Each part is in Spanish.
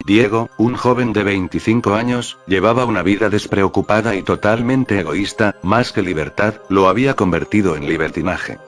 Diego, un joven de 25 años, llevaba una vida despreocupada y totalmente egoísta, más que libertad, lo había convertido en libertinaje.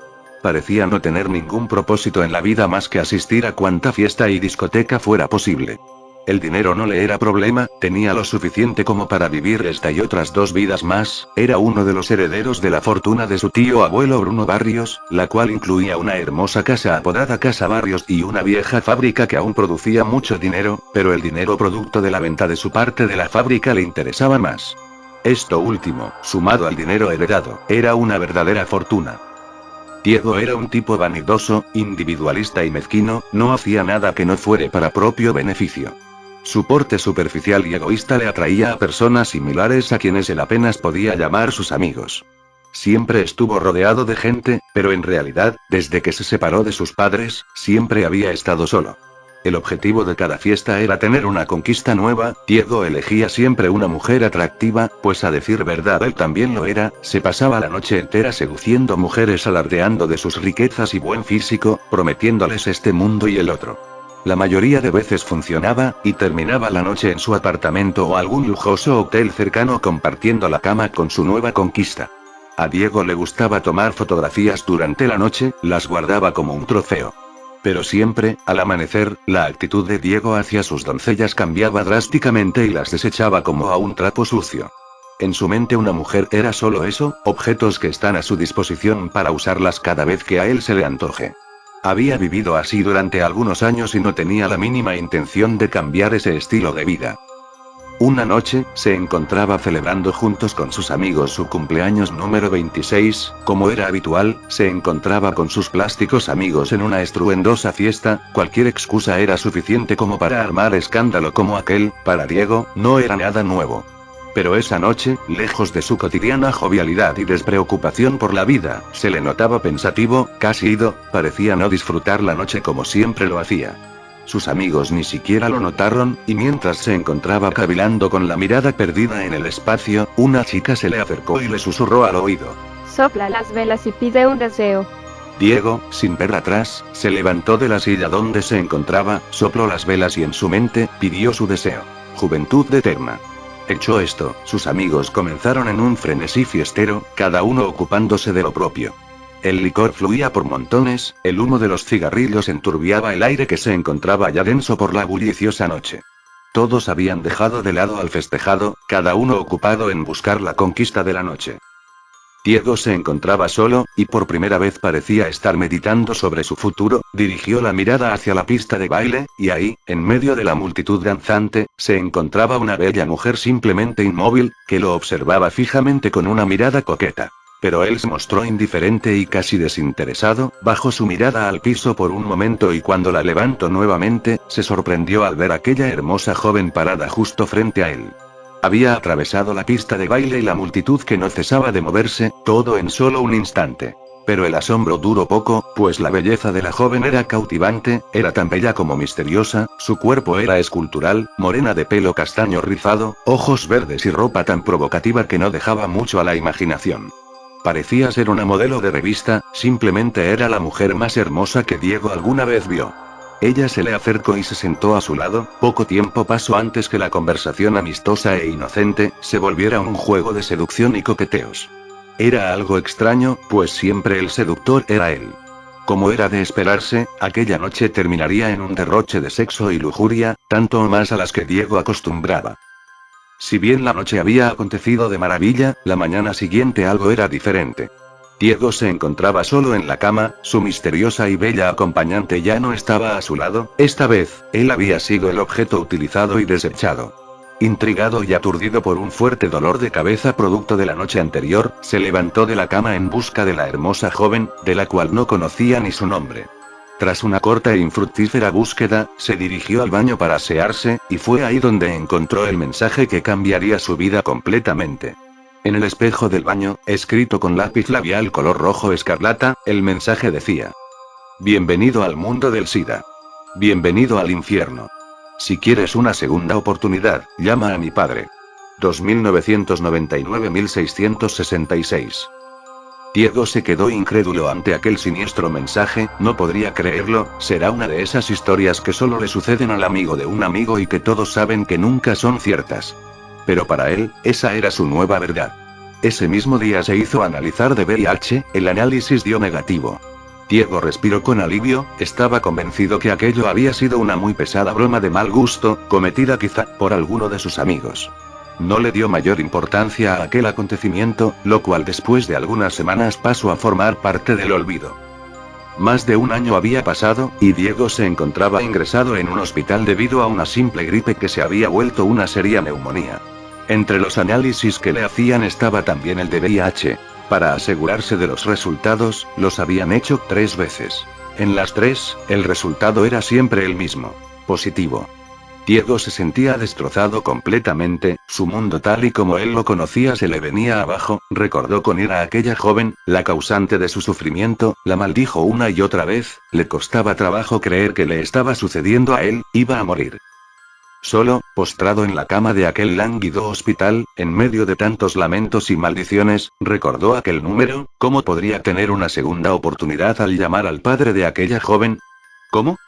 Parecía no tener ningún propósito en la vida más que asistir a cuanta fiesta y discoteca fuera posible. El dinero no le era problema, tenía lo suficiente como para vivir esta y otras 2 vidas más, era uno de los herederos de la fortuna de su tío abuelo Bruno Barrios, la cual incluía una hermosa casa apodada Casa Barrios y una vieja fábrica que aún producía mucho dinero, pero el dinero producto de la venta de su parte de la fábrica le interesaba más. Esto último, sumado al dinero heredado, era una verdadera fortuna. Diego era un tipo vanidoso, individualista y mezquino, no hacía nada que no fuere para propio beneficio. Su porte superficial y egoísta le atraía a personas similares a quienes él apenas podía llamar sus amigos. Siempre estuvo rodeado de gente, pero en realidad, desde que se separó de sus padres, siempre había estado solo. El objetivo de cada fiesta era tener una conquista nueva. Diego elegía siempre una mujer atractiva, pues a decir verdad él también lo era, se pasaba la noche entera seduciendo mujeres alardeando de sus riquezas y buen físico, prometiéndoles este mundo y el otro. La mayoría de veces funcionaba, y terminaba la noche en su apartamento o algún lujoso hotel cercano compartiendo la cama con su nueva conquista. A Diego le gustaba tomar fotografías durante la noche, las guardaba como un trofeo. Pero siempre, al amanecer, la actitud de Diego hacia sus doncellas cambiaba drásticamente y las desechaba como a un trapo sucio. En su mente una mujer era solo eso, objetos que están a su disposición para usarlas cada vez que a él se le antoje. Había vivido así durante algunos años y no tenía la mínima intención de cambiar ese estilo de vida. Una noche, se encontraba celebrando juntos con sus amigos su cumpleaños número 26, como era habitual, se encontraba con sus plásticos amigos en una estruendosa fiesta, cualquier excusa era suficiente como para armar escándalo como aquel, para Diego, no era nada nuevo. Pero esa noche, lejos de su cotidiana jovialidad y despreocupación por la vida, se le notaba pensativo, casi ido, parecía no disfrutar la noche como siempre lo hacía. Sus amigos ni siquiera lo notaron, y mientras se encontraba cavilando con la mirada perdida en el espacio, una chica se le acercó y le susurró al oído. Sopla las velas y pide un deseo. Diego, sin ver atrás, se levantó de la silla donde se encontraba, sopló las velas y en su mente, pidió su deseo. Juventud eterna. Hecho esto, sus amigos comenzaron en un frenesí fiestero, cada uno ocupándose de lo propio. El licor fluía por montones, el humo de los cigarrillos enturbiaba el aire que se encontraba ya denso por la bulliciosa noche. Todos habían dejado de lado al festejado, cada uno ocupado en buscar la conquista de la noche. Diego se encontraba solo, y por primera vez parecía estar meditando sobre su futuro, dirigió la mirada hacia la pista de baile, y ahí, en medio de la multitud danzante, se encontraba una bella mujer simplemente inmóvil, que lo observaba fijamente con una mirada coqueta. Pero él se mostró indiferente y casi desinteresado, bajó su mirada al piso por un momento y cuando la levantó nuevamente, se sorprendió al ver aquella hermosa joven parada justo frente a él. Había atravesado la pista de baile y la multitud que no cesaba de moverse, todo en solo un instante. Pero el asombro duró poco, pues la belleza de la joven era cautivante, era tan bella como misteriosa, su cuerpo era escultural, morena de pelo castaño rizado, ojos verdes y ropa tan provocativa que no dejaba mucho a la imaginación. Parecía ser una modelo de revista, simplemente era la mujer más hermosa que Diego alguna vez vio. Ella se le acercó y se sentó a su lado, poco tiempo pasó antes que la conversación amistosa e inocente, se volviera un juego de seducción y coqueteos. Era algo extraño, pues siempre el seductor era él. Como era de esperarse, aquella noche terminaría en un derroche de sexo y lujuria, tanto o más a las que Diego acostumbraba. Si bien la noche había acontecido de maravilla, la mañana siguiente algo era diferente. Diego se encontraba solo en la cama, su misteriosa y bella acompañante ya no estaba a su lado, esta vez, él había sido el objeto utilizado y desechado. Intrigado y aturdido por un fuerte dolor de cabeza producto de la noche anterior, se levantó de la cama en busca de la hermosa joven, de la cual no conocía ni su nombre. Tras una corta e infructífera búsqueda, se dirigió al baño para asearse, y fue ahí donde encontró el mensaje que cambiaría su vida completamente. En el espejo del baño, escrito con lápiz labial color rojo escarlata, el mensaje decía: Bienvenido al mundo del SIDA. Bienvenido al infierno. Si quieres una segunda oportunidad, llama a mi padre. 2999-1666. Diego se quedó incrédulo ante aquel siniestro mensaje, no podría creerlo, será una de esas historias que solo le suceden al amigo de un amigo y que todos saben que nunca son ciertas. Pero para él, esa era su nueva verdad. Ese mismo día se hizo analizar de VIH, el análisis dio negativo. Diego respiró con alivio, estaba convencido que aquello había sido una muy pesada broma de mal gusto, cometida quizá por alguno de sus amigos. No le dio mayor importancia a aquel acontecimiento, lo cual después de algunas semanas pasó a formar parte del olvido. Más de un año había pasado, y Diego se encontraba ingresado en un hospital debido a una simple gripe que se había vuelto una seria neumonía. Entre los análisis que le hacían estaba también el de VIH. Para asegurarse de los resultados, los habían hecho 3 veces. En las 3, el resultado era siempre el mismo: positivo. Diego se sentía destrozado completamente, su mundo tal y como él lo conocía se le venía abajo, recordó con ira a aquella joven, la causante de su sufrimiento, la maldijo una y otra vez, le costaba trabajo creer que le estaba sucediendo a él, iba a morir. Solo, postrado en la cama de aquel lánguido hospital, en medio de tantos lamentos y maldiciones, recordó aquel número, ¿cómo podría tener una segunda oportunidad al llamar al padre de aquella joven? ¿Cómo?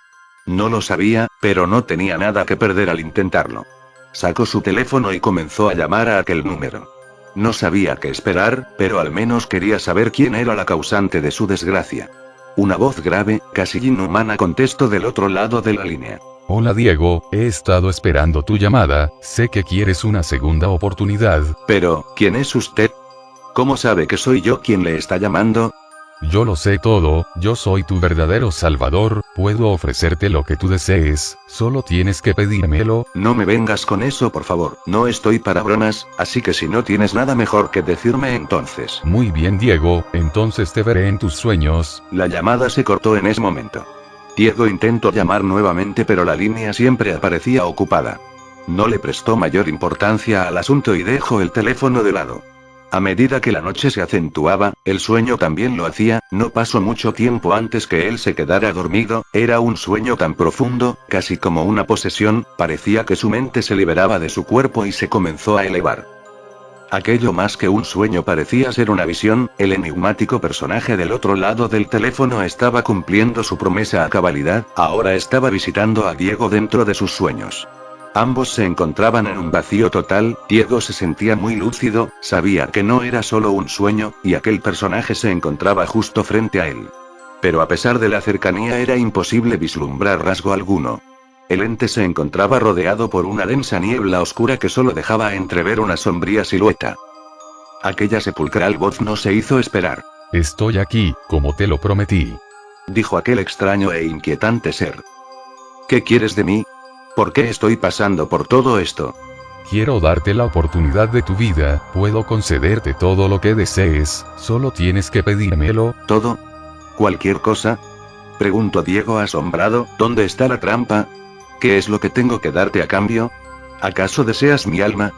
No lo sabía, pero no tenía nada que perder al intentarlo. Sacó su teléfono y comenzó a llamar a aquel número. No sabía qué esperar, pero al menos quería saber quién era la causante de su desgracia. Una voz grave, casi inhumana contestó del otro lado de la línea. Hola Diego, he estado esperando tu llamada, sé que quieres una segunda oportunidad. Pero, ¿quién es usted? ¿Cómo sabe que soy yo quien le está llamando? Yo lo sé todo, yo soy tu verdadero salvador, puedo ofrecerte lo que tú desees, solo tienes que pedírmelo. No me vengas con eso por favor, no estoy para bromas, así que si no tienes nada mejor que decirme entonces. Muy bien Diego, entonces te veré en tus sueños. La llamada se cortó en ese momento. Diego intentó llamar nuevamente pero la línea siempre aparecía ocupada. No le prestó mayor importancia al asunto y dejó el teléfono de lado. A medida que la noche se acentuaba, el sueño también lo hacía, no pasó mucho tiempo antes que él se quedara dormido, era un sueño tan profundo, casi como una posesión, parecía que su mente se liberaba de su cuerpo y se comenzó a elevar. Aquello más que un sueño parecía ser una visión, el enigmático personaje del otro lado del teléfono estaba cumpliendo su promesa a cabalidad, ahora estaba visitando a Diego dentro de sus sueños. Ambos se encontraban en un vacío total, Diego se sentía muy lúcido, sabía que no era solo un sueño, y aquel personaje se encontraba justo frente a él. Pero a pesar de la cercanía era imposible vislumbrar rasgo alguno. El ente se encontraba rodeado por una densa niebla oscura que solo dejaba entrever una sombría silueta. Aquella sepulcral voz no se hizo esperar. Estoy aquí, como te lo prometí. Dijo aquel extraño e inquietante ser. ¿Qué quieres de mí? ¿Por qué estoy pasando por todo esto? Quiero darte la oportunidad de tu vida, puedo concederte todo lo que desees, solo tienes que pedírmelo. ¿Todo? ¿Cualquier cosa? Preguntó Diego asombrado, ¿dónde está la trampa? ¿Qué es lo que tengo que darte a cambio? ¿Acaso deseas mi alma?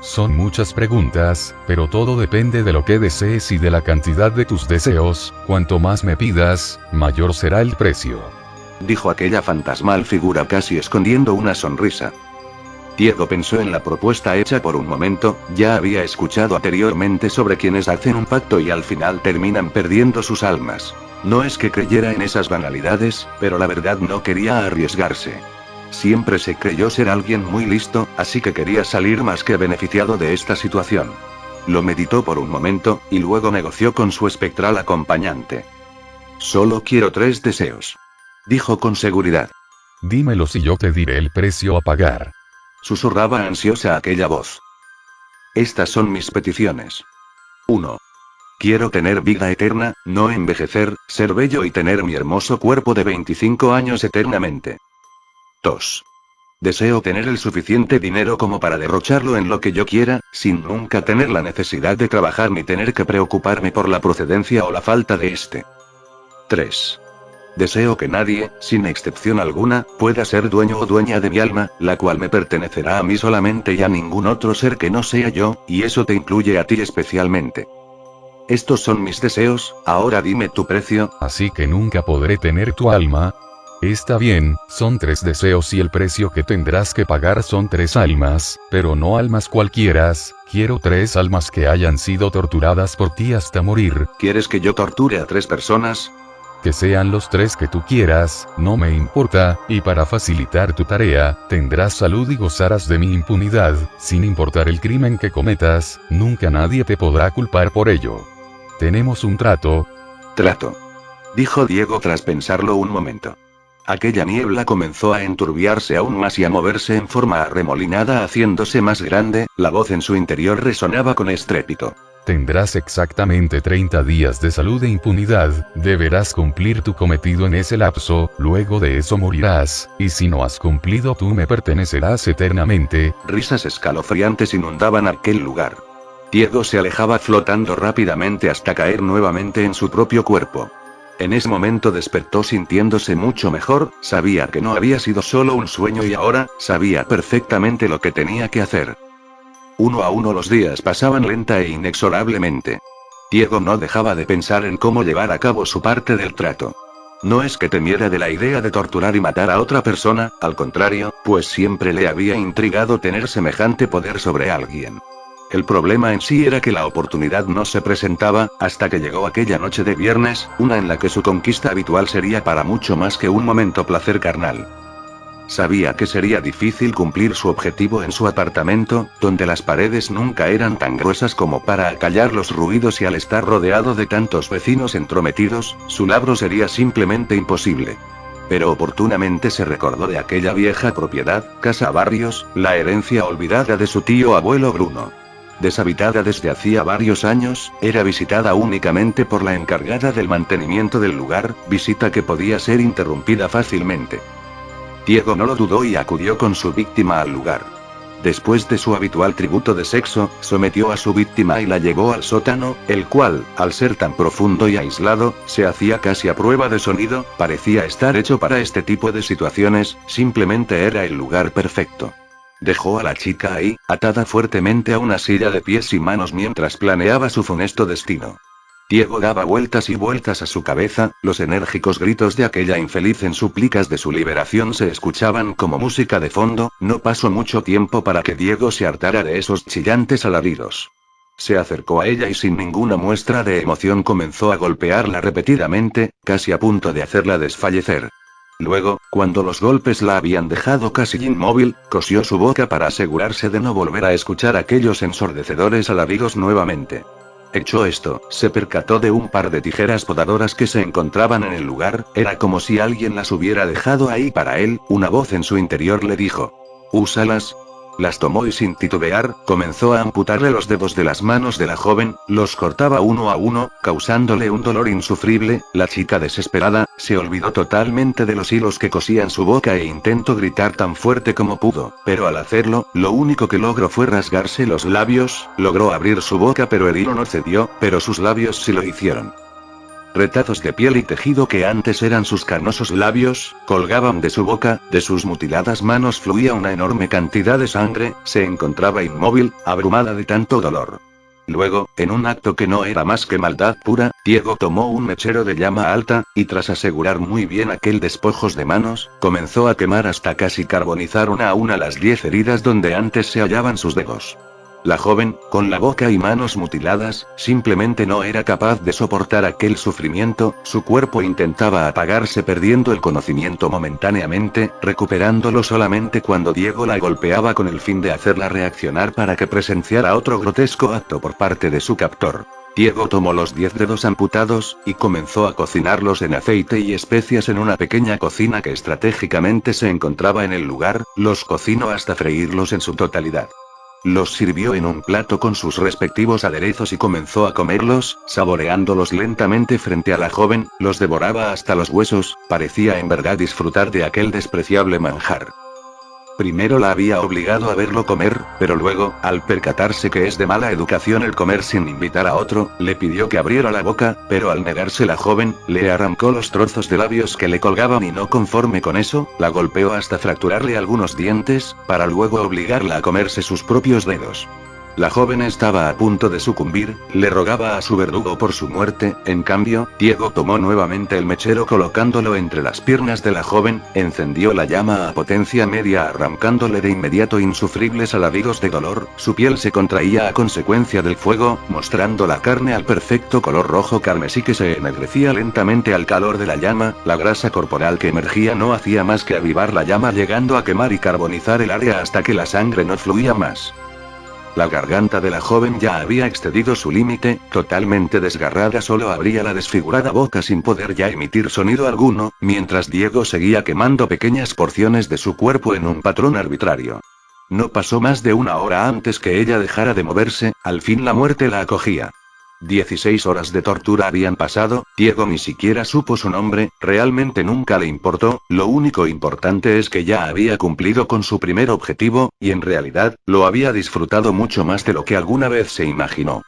Son muchas preguntas, pero todo depende de lo que desees y de la cantidad de tus deseos, cuanto más me pidas, mayor será el precio. Dijo aquella fantasmal figura casi escondiendo una sonrisa. Diego pensó en la propuesta hecha por un momento, ya había escuchado anteriormente sobre quienes hacen un pacto y al final terminan perdiendo sus almas. No es que creyera en esas banalidades, pero la verdad no quería arriesgarse. Siempre se creyó ser alguien muy listo, así que quería salir más que beneficiado de esta situación. Lo meditó por un momento, y luego negoció con su espectral acompañante. Solo quiero 3 deseos. Dijo con seguridad. Dímelos y yo te diré el precio a pagar. Susurraba ansiosa aquella voz. Estas son mis peticiones. 1. Quiero tener vida eterna, no envejecer, ser bello y tener mi hermoso cuerpo de 25 años eternamente. 2. Deseo tener el suficiente dinero como para derrocharlo en lo que yo quiera, sin nunca tener la necesidad de trabajar ni tener que preocuparme por la procedencia o la falta de este. 3. Deseo que nadie, sin excepción alguna, pueda ser dueño o dueña de mi alma, la cual me pertenecerá a mí solamente y a ningún otro ser que no sea yo, y eso te incluye a ti especialmente. Estos son mis deseos, ahora dime tu precio. Así que nunca podré tener tu alma. Está bien, son 3 deseos y el precio que tendrás que pagar son 3 almas, pero no almas cualquieras, quiero 3 almas que hayan sido torturadas por ti hasta morir. ¿Quieres que yo torture a 3 personas? Que sean los 3 que tú quieras, no me importa, y para facilitar tu tarea, tendrás salud y gozarás de mi impunidad, sin importar el crimen que cometas, nunca nadie te podrá culpar por ello. ¿Tenemos un trato? Trato. Dijo Diego tras pensarlo un momento. Aquella niebla comenzó a enturbiarse aún más y a moverse en forma arremolinada haciéndose más grande, la voz en su interior resonaba con estrépito. Tendrás exactamente 30 días de salud e impunidad, deberás cumplir tu cometido en ese lapso, luego de eso morirás, y si no has cumplido tú me pertenecerás eternamente. Risas escalofriantes inundaban aquel lugar. Diego se alejaba flotando rápidamente hasta caer nuevamente en su propio cuerpo. En ese momento despertó sintiéndose mucho mejor, sabía que no había sido solo un sueño y ahora, sabía perfectamente lo que tenía que hacer. Uno a uno los días pasaban lenta e inexorablemente. Diego no dejaba de pensar en cómo llevar a cabo su parte del trato. No es que temiera de la idea de torturar y matar a otra persona, al contrario, pues siempre le había intrigado tener semejante poder sobre alguien. El problema en sí era que la oportunidad no se presentaba, hasta que llegó aquella noche de viernes, una en la que su conquista habitual sería para mucho más que un momento placer carnal. Sabía que sería difícil cumplir su objetivo en su apartamento, donde las paredes nunca eran tan gruesas como para acallar los ruidos y al estar rodeado de tantos vecinos entrometidos, su labro sería simplemente imposible. Pero oportunamente se recordó de aquella vieja propiedad, Casa Barrios, la herencia olvidada de su tío abuelo Bruno. Deshabitada desde hacía varios años, era visitada únicamente por la encargada del mantenimiento del lugar, visita que podía ser interrumpida fácilmente. Diego no lo dudó y acudió con su víctima al lugar. Después de su habitual tributo de sexo, sometió a su víctima y la llevó al sótano, el cual, al ser tan profundo y aislado, se hacía casi a prueba de sonido, parecía estar hecho para este tipo de situaciones, simplemente era el lugar perfecto. Dejó a la chica ahí, atada fuertemente a una silla de pies y manos mientras planeaba su funesto destino. Diego daba vueltas y vueltas a su cabeza, los enérgicos gritos de aquella infeliz en súplicas de su liberación se escuchaban como música de fondo, no pasó mucho tiempo para que Diego se hartara de esos chillantes alaridos. Se acercó a ella y sin ninguna muestra de emoción comenzó a golpearla repetidamente, casi a punto de hacerla desfallecer. Luego, cuando los golpes la habían dejado casi inmóvil, cosió su boca para asegurarse de no volver a escuchar aquellos ensordecedores alaridos nuevamente. Hecho esto, se percató de un par de tijeras podadoras que se encontraban en el lugar, era como si alguien las hubiera dejado ahí para él, una voz en su interior le dijo: «Úsalas». Las tomó y sin titubear, comenzó a amputarle los dedos de las manos de la joven, los cortaba uno a uno, causándole un dolor insufrible. La chica desesperada, se olvidó totalmente de los hilos que cosían su boca e intentó gritar tan fuerte como pudo, pero al hacerlo, lo único que logró fue rasgarse los labios, logró abrir su boca pero el hilo no cedió, pero sus labios sí lo hicieron. Retazos de piel y tejido que antes eran sus carnosos labios, colgaban de su boca, de sus mutiladas manos fluía una enorme cantidad de sangre, se encontraba inmóvil, abrumada de tanto dolor. Luego, en un acto que no era más que maldad pura, Diego tomó un mechero de llama alta, y tras asegurar muy bien aquel despojos de manos, comenzó a quemar hasta casi carbonizar una a una las 10 heridas donde antes se hallaban sus dedos. La joven, con la boca y manos mutiladas, simplemente no era capaz de soportar aquel sufrimiento, su cuerpo intentaba apagarse perdiendo el conocimiento momentáneamente, recuperándolo solamente cuando Diego la golpeaba con el fin de hacerla reaccionar para que presenciara otro grotesco acto por parte de su captor. Diego tomó los 10 dedos amputados, y comenzó a cocinarlos en aceite y especias en una pequeña cocina que estratégicamente se encontraba en el lugar, los cocinó hasta freírlos en su totalidad. Los sirvió en un plato con sus respectivos aderezos y comenzó a comerlos, saboreándolos lentamente frente a la joven, los devoraba hasta los huesos, parecía en verdad disfrutar de aquel despreciable manjar. Primero la había obligado a verlo comer, pero luego, al percatarse que es de mala educación el comer sin invitar a otro, le pidió que abriera la boca, pero al negarse la joven, le arrancó los trozos de labios que le colgaban y no conforme con eso, la golpeó hasta fracturarle algunos dientes, para luego obligarla a comerse sus propios dedos. La joven estaba a punto de sucumbir, le rogaba a su verdugo por su muerte. En cambio, Diego tomó nuevamente el mechero colocándolo entre las piernas de la joven, encendió la llama a potencia media arrancándole de inmediato insufribles alaridos de dolor. Su piel se contraía a consecuencia del fuego, mostrando la carne al perfecto color rojo carmesí que se ennegrecía lentamente al calor de la llama. La grasa corporal que emergía no hacía más que avivar la llama, llegando a quemar y carbonizar el área hasta que la sangre no fluía más. La garganta de la joven ya había excedido su límite, totalmente desgarrada, solo abría la desfigurada boca sin poder ya emitir sonido alguno, mientras Diego seguía quemando pequeñas porciones de su cuerpo en un patrón arbitrario. No pasó más de una hora antes que ella dejara de moverse, al fin la muerte la acogía. 16 horas de tortura habían pasado, Diego ni siquiera supo su nombre, realmente nunca le importó, lo único importante es que ya había cumplido con su primer objetivo, y en realidad, lo había disfrutado mucho más de lo que alguna vez se imaginó.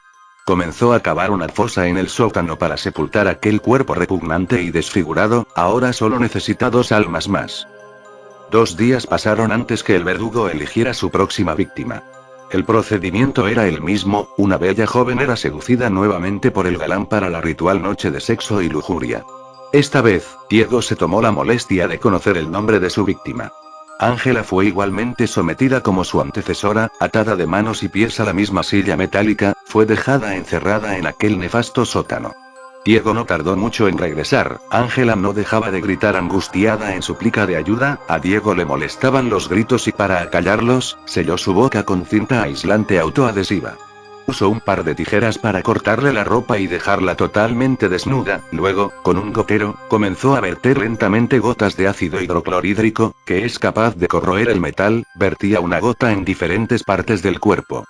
Comenzó a cavar una fosa en el sótano para sepultar aquel cuerpo repugnante y desfigurado, ahora solo necesita 2 almas más. 2 días pasaron antes que el verdugo eligiera su próxima víctima. El procedimiento era el mismo, una bella joven era seducida nuevamente por el galán para la ritual noche de sexo y lujuria. Esta vez, Diego se tomó la molestia de conocer el nombre de su víctima. Ángela fue igualmente sometida como su antecesora, atada de manos y pies a la misma silla metálica, fue dejada encerrada en aquel nefasto sótano. Diego no tardó mucho en regresar, Ángela no dejaba de gritar angustiada en súplica de ayuda, a Diego le molestaban los gritos y para acallarlos, selló su boca con cinta aislante autoadhesiva. Usó un par de tijeras para cortarle la ropa y dejarla totalmente desnuda, luego, con un gotero, comenzó a verter lentamente gotas de ácido hidroclorhídrico, que es capaz de corroer el metal, vertía una gota en diferentes partes del cuerpo.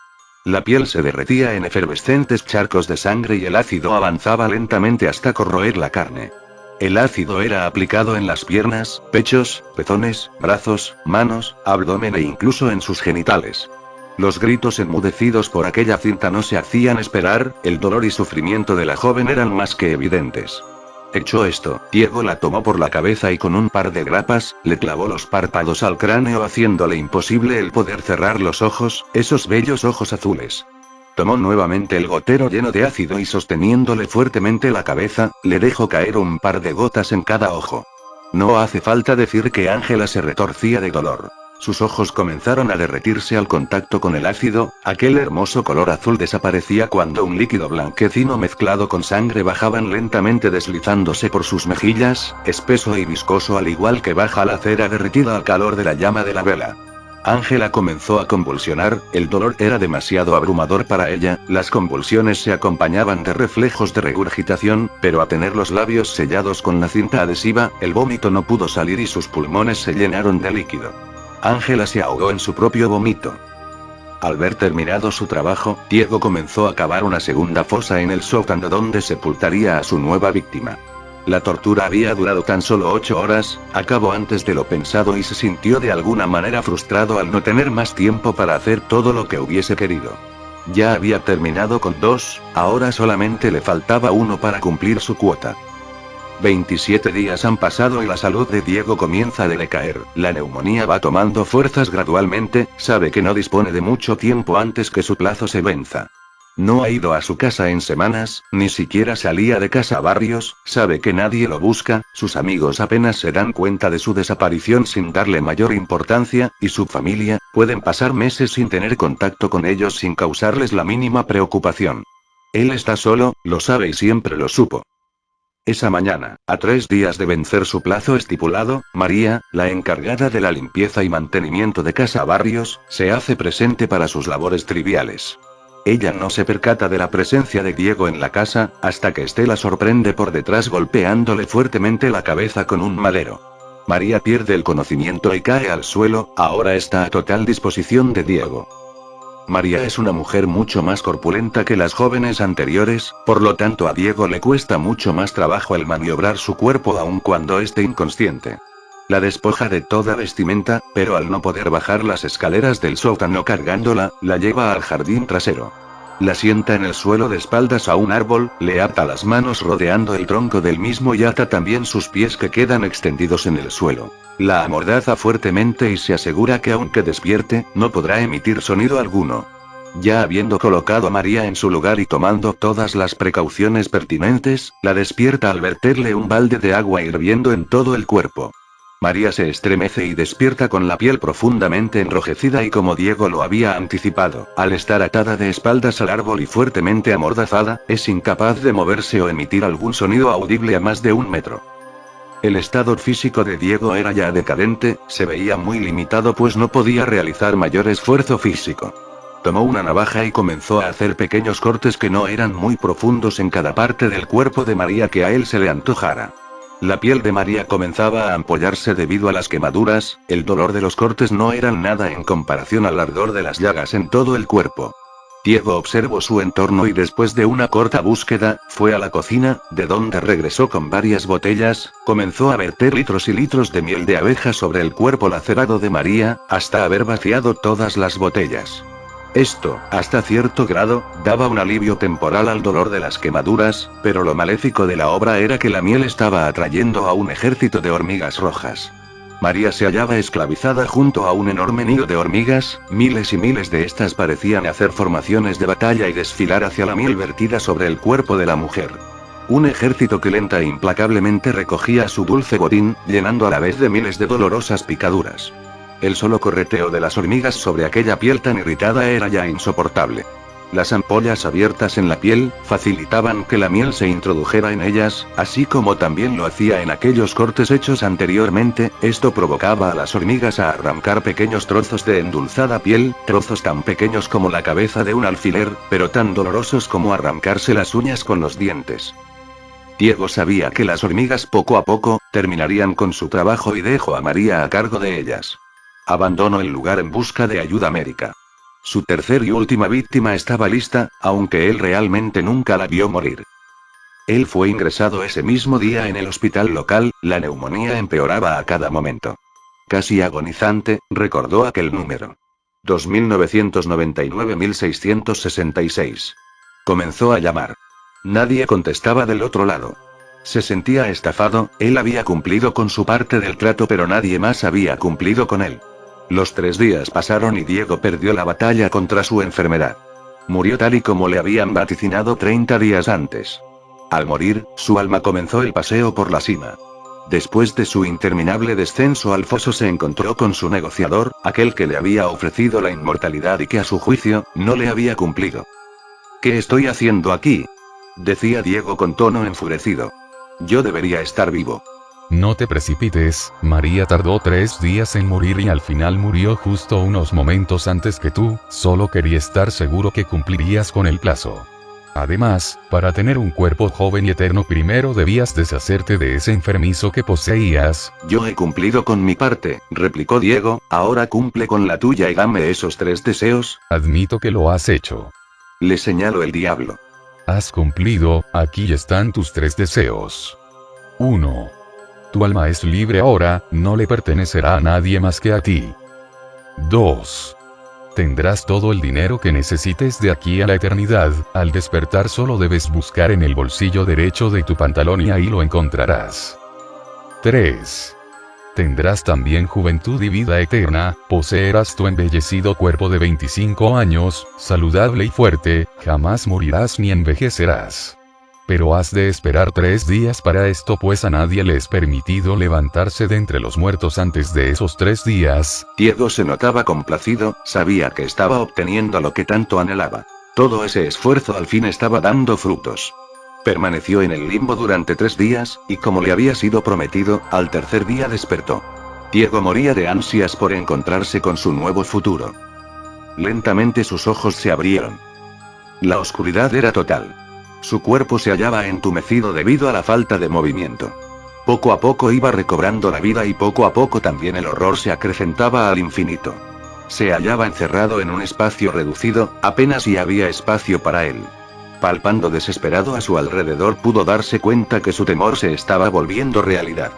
La piel se derretía en efervescentes charcos de sangre y el ácido avanzaba lentamente hasta corroer la carne. El ácido era aplicado en las piernas, pechos, pezones, brazos, manos, abdomen e incluso en sus genitales. Los gritos enmudecidos por aquella cinta no se hacían esperar, el dolor y sufrimiento de la joven eran más que evidentes. Hecho esto, Diego la tomó por la cabeza y con un par de grapas, le clavó los párpados al cráneo haciéndole imposible el poder cerrar los ojos, esos bellos ojos azules. Tomó nuevamente el gotero lleno de ácido y sosteniéndole fuertemente la cabeza, le dejó caer un par de gotas en cada ojo. No hace falta decir que Ángela se retorcía de dolor. Sus ojos comenzaron a derretirse al contacto con el ácido, aquel hermoso color azul desaparecía cuando un líquido blanquecino mezclado con sangre bajaban lentamente deslizándose por sus mejillas, espeso y viscoso al igual que baja la cera derretida al calor de la llama de la vela. Ángela comenzó a convulsionar, el dolor era demasiado abrumador para ella, las convulsiones se acompañaban de reflejos de regurgitación, pero a tener los labios sellados con la cinta adhesiva, el vómito no pudo salir y sus pulmones se llenaron de líquido. Ángela se ahogó en su propio vómito. Al ver terminado su trabajo, Diego comenzó a cavar una segunda fosa en el sótano donde sepultaría a su nueva víctima. La tortura había durado tan solo 8 horas, acabó antes de lo pensado y se sintió de alguna manera frustrado al no tener más tiempo para hacer todo lo que hubiese querido. Ya había terminado con 2, ahora solamente le faltaba 1 para cumplir su cuota. 27 días han pasado y la salud de Diego comienza a decaer, la neumonía va tomando fuerzas gradualmente, sabe que no dispone de mucho tiempo antes que su plazo se venza. No ha ido a su casa en semanas, ni siquiera salía de casa a Barrios, sabe que nadie lo busca, sus amigos apenas se dan cuenta de su desaparición sin darle mayor importancia, y su familia, pueden pasar meses sin tener contacto con ellos sin causarles la mínima preocupación. Él está solo, lo sabe y siempre lo supo. Esa mañana, a 3 días de vencer su plazo estipulado, María, la encargada de la limpieza y mantenimiento de Casa Barrios, se hace presente para sus labores triviales. Ella no se percata de la presencia de Diego en la casa, hasta que éste la sorprende por detrás golpeándole fuertemente la cabeza con un madero. María pierde el conocimiento y cae al suelo, ahora está a total disposición de Diego. María es una mujer mucho más corpulenta que las jóvenes anteriores, por lo tanto a Diego le cuesta mucho más trabajo el maniobrar su cuerpo aun cuando esté inconsciente. La despoja de toda vestimenta, pero al no poder bajar las escaleras del sótano cargándola, la lleva al jardín trasero. La sienta en el suelo de espaldas a un árbol, le ata las manos rodeando el tronco del mismo y ata también sus pies que quedan extendidos en el suelo. La amordaza fuertemente y se asegura que aunque despierte, no podrá emitir sonido alguno. Ya habiendo colocado a María en su lugar y tomando todas las precauciones pertinentes, la despierta al verterle un balde de agua hirviendo en todo el cuerpo. María se estremece y despierta con la piel profundamente enrojecida y como Diego lo había anticipado, al estar atada de espaldas al árbol y fuertemente amordazada, es incapaz de moverse o emitir algún sonido audible a más de 1 metro. El estado físico de Diego era ya decadente, se veía muy limitado pues no podía realizar mayor esfuerzo físico. Tomó una navaja y comenzó a hacer pequeños cortes que no eran muy profundos en cada parte del cuerpo de María que a él se le antojara. La piel de María comenzaba a ampollarse debido a las quemaduras, el dolor de los cortes no eran nada en comparación al ardor de las llagas en todo el cuerpo. Diego observó su entorno y después de una corta búsqueda, fue a la cocina, de donde regresó con varias botellas, comenzó a verter litros y litros de miel de abeja sobre el cuerpo lacerado de María, hasta haber vaciado todas las botellas. Esto, hasta cierto grado, daba un alivio temporal al dolor de las quemaduras, pero lo maléfico de la obra era que la miel estaba atrayendo a un ejército de hormigas rojas. María se hallaba esclavizada junto a un enorme nido de hormigas, miles y miles de estas parecían hacer formaciones de batalla y desfilar hacia la miel vertida sobre el cuerpo de la mujer. Un ejército que lenta e implacablemente recogía su dulce botín, llenando a la vez de miles de dolorosas picaduras. El solo correteo de las hormigas sobre aquella piel tan irritada era ya insoportable. Las ampollas abiertas en la piel, facilitaban que la miel se introdujera en ellas, así como también lo hacía en aquellos cortes hechos anteriormente, esto provocaba a las hormigas a arrancar pequeños trozos de endulzada piel, trozos tan pequeños como la cabeza de un alfiler, pero tan dolorosos como arrancarse las uñas con los dientes. Diego sabía que las hormigas poco a poco, terminarían con su trabajo y dejó a María a cargo de ellas. Abandonó el lugar en busca de ayuda médica. Su tercer y última víctima estaba lista, aunque él realmente nunca la vio morir. Él fue ingresado ese mismo día en el hospital local, la neumonía empeoraba a cada momento. Casi agonizante, recordó aquel número. 2999-1666. Comenzó a llamar. Nadie contestaba del otro lado. Se sentía estafado, él había cumplido con su parte del trato pero nadie más había cumplido con él. Los 3 días pasaron y Diego perdió la batalla contra su enfermedad. Murió tal y como le habían vaticinado 30 días antes. Al morir, su alma comenzó el paseo por la cima. Después de su interminable descenso al foso se encontró con su negociador, aquel que le había ofrecido la inmortalidad y que a su juicio, no le había cumplido. ¿Qué estoy haciendo aquí?, decía Diego con tono enfurecido. Yo debería estar vivo. No te precipites, María tardó 3 días en morir y al final murió justo unos momentos antes que tú, solo quería estar seguro que cumplirías con el plazo. Además, para tener un cuerpo joven y eterno primero debías deshacerte de ese enfermizo que poseías. Yo he cumplido con mi parte, replicó Diego, ahora cumple con la tuya y dame esos 3 deseos. Admito que lo has hecho. Le señaló el diablo. Has cumplido, aquí están tus 3 deseos. 1. Tu alma es libre ahora, no le pertenecerá a nadie más que a ti. 2. Tendrás todo el dinero que necesites de aquí a la eternidad, al despertar solo debes buscar en el bolsillo derecho de tu pantalón y ahí lo encontrarás. 3. Tendrás también juventud y vida eterna, poseerás tu embellecido cuerpo de 25 años, saludable y fuerte, jamás morirás ni envejecerás. Pero has de esperar 3 días para esto pues a nadie le es permitido levantarse de entre los muertos antes de esos 3 días. Diego se notaba complacido, sabía que estaba obteniendo lo que tanto anhelaba. Todo ese esfuerzo al fin estaba dando frutos. Permaneció en el limbo durante 3 días, y como le había sido prometido, al tercer día despertó. Diego moría de ansias por encontrarse con su nuevo futuro. Lentamente sus ojos se abrieron. La oscuridad era total. Su cuerpo se hallaba entumecido debido a la falta de movimiento. Poco a poco iba recobrando la vida y poco a poco también el horror se acrecentaba al infinito. Se hallaba encerrado en un espacio reducido, apenas si había espacio para él. Palpando desesperado a su alrededor pudo darse cuenta que su temor se estaba volviendo realidad.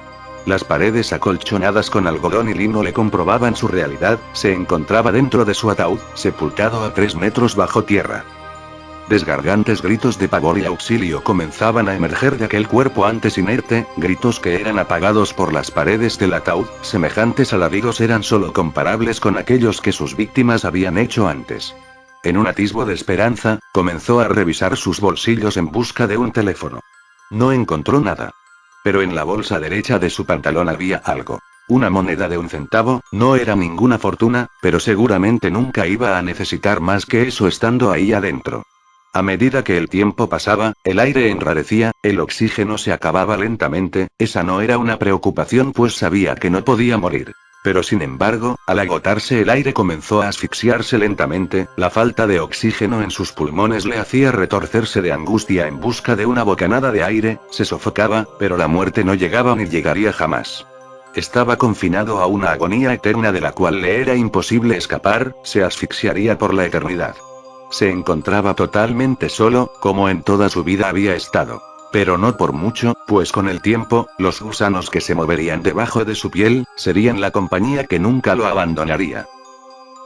Las paredes acolchonadas con algodón y lino le comprobaban su realidad, se encontraba dentro de su ataúd, sepultado a 3 metros bajo tierra. Desgargantes gritos de pavor y auxilio comenzaban a emerger de aquel cuerpo antes inerte, gritos que eran apagados por las paredes del ataúd, semejantes alaridos eran solo comparables con aquellos que sus víctimas habían hecho antes. En un atisbo de esperanza, comenzó a revisar sus bolsillos en busca de un teléfono. No encontró nada. Pero en la bolsa derecha de su pantalón había algo. Una moneda de 1 centavo, no era ninguna fortuna, pero seguramente nunca iba a necesitar más que eso estando ahí adentro. A medida que el tiempo pasaba, el aire enrarecía, el oxígeno se acababa lentamente, esa no era una preocupación pues sabía que no podía morir. Pero sin embargo, al agotarse el aire comenzó a asfixiarse lentamente, la falta de oxígeno en sus pulmones le hacía retorcerse de angustia en busca de una bocanada de aire, se sofocaba, pero la muerte no llegaba ni llegaría jamás. Estaba confinado a una agonía eterna de la cual le era imposible escapar, se asfixiaría por la eternidad. Se encontraba totalmente solo, como en toda su vida había estado. Pero no por mucho, pues con el tiempo, los gusanos que se moverían debajo de su piel, serían la compañía que nunca lo abandonaría.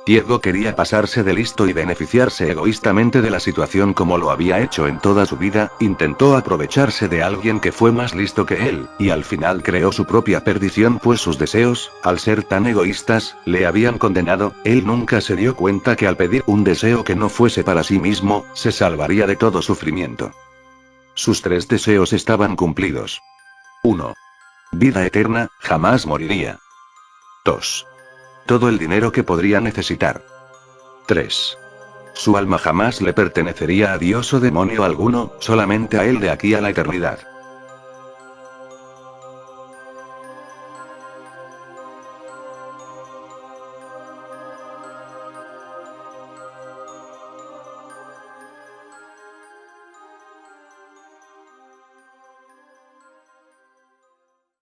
Diego quería pasarse de listo y beneficiarse egoístamente de la situación como lo había hecho en toda su vida, intentó aprovecharse de alguien que fue más listo que él, y al final creó su propia perdición pues sus deseos, al ser tan egoístas, le habían condenado, él nunca se dio cuenta que al pedir un deseo que no fuese para sí mismo, se salvaría de todo sufrimiento. Sus 3 deseos estaban cumplidos. 1. Vida eterna, jamás moriría. 2. Todo el dinero que podría necesitar. 3. Su alma jamás le pertenecería a Dios o demonio alguno, solamente a él de aquí a la eternidad.